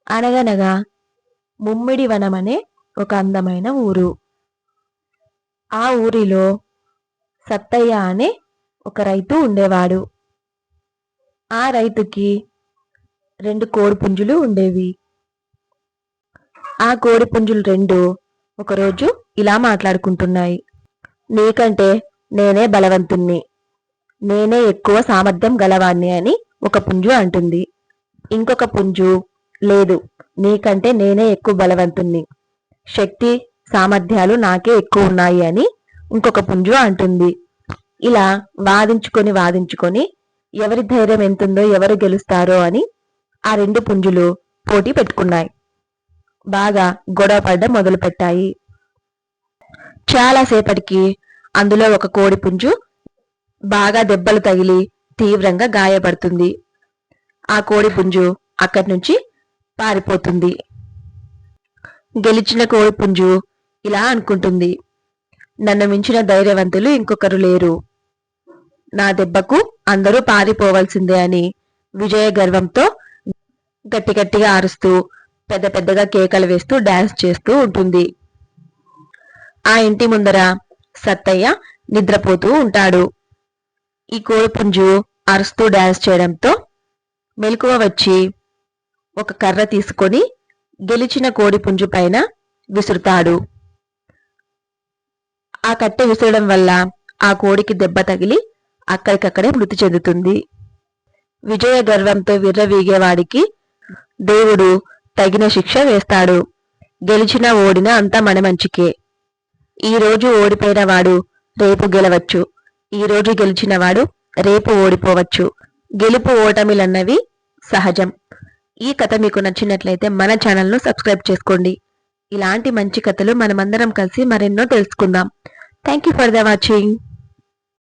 అనగనగా ముమ్మిడి వనమనే ఒక అందమైన ఊరు. ఆ ఊరిలో సత్తయ్య అనే ఒక రైతు ఉండేవాడు. ఆ రైతుకి 2 కోడిపుంజులు ఉండేవి. ఆ కోడిపుంజులు 2 ఒకరోజు ఇలా మాట్లాడుకుంటున్నాయి. నీకంటే నేనే బలవంతుణ్ణి, నేనే ఎక్కువ సామర్థ్యం గలవాణ్ణి అని ఒక పుంజు అంటుంది. ఇంకొక పుంజు, లేదు, నీకంటే నేనే ఎక్కువ బలవంతుణ్ణి, శక్తి సామర్థ్యాలు నాకే ఎక్కువ ఉన్నాయి అని ఇంకొక పుంజు అంటుంది. ఇలా వాదించుకొని ఎవరి ధైర్యం ఎంతుందో, ఎవరు గెలుస్తారో అని ఆ 2 పుంజులు పోటీ పెట్టుకున్నాయి. బాగా గొడవ పడడం మొదలు పెట్టాయి. చాలాసేపటికి అందులో ఒక కోడి పుంజు బాగా దెబ్బలు తగిలి తీవ్రంగా గాయపడుతుంది. ఆ కోడి పుంజు అక్కడి నుంచి పారిపోతుంది. గెలిచిన కోడి పుంజు ఇలా అనుకుంటుంది, నన్ను మించిన ధైర్యవంతులు ఇంకొకరు లేరు, నా దెబ్బకు అందరూ పారిపోవలసిందే అని విజయ గర్వంతో గట్టిగా అరుస్తూ పెద్దగా కేకలు వేస్తూ డాన్స్ చేస్తూ ఉంటుంది. ఆ ఇంటి ముందర సత్తయ్య నిద్రపోతూ ఉంటాడు. ఈ కోడిపుంజు అరుస్తూ డాన్స్ చేయడంతో మెలకువ వచ్చి ఒక కర్ర తీసుకొని గెలిచిన కోడిపుంజు పైన విసురుతాడు. ఆ కట్టె విసరడం వల్ల ఆ కోడికి దెబ్బ తగిలి అక్కడికక్కడే మృతి చెందుతుంది. విజయ గర్వంతో విర్రవీగేవాడికి దేవుడు తగిన శిక్ష వేస్తాడు. గెలిచినా ఓడినా అంతా మన మంచికే. ఈ రోజు ఓడిపోయిన వాడు రేపు గెలవచ్చు, ఈ రోజు గెలిచిన వాడు రేపు ఓడిపోవచ్చు. గెలుపు ఓటమిలన్నవి సహజం. ఈ కథ మీకు నచ్చినట్లయితే మన ఛానల్ను సబ్స్క్రైబ్ చేసుకోండి. ఇలాంటి మంచి కథలు మనమందరం కలిసి మరెన్నో తెలుసుకుందాం. Thank you for the watching.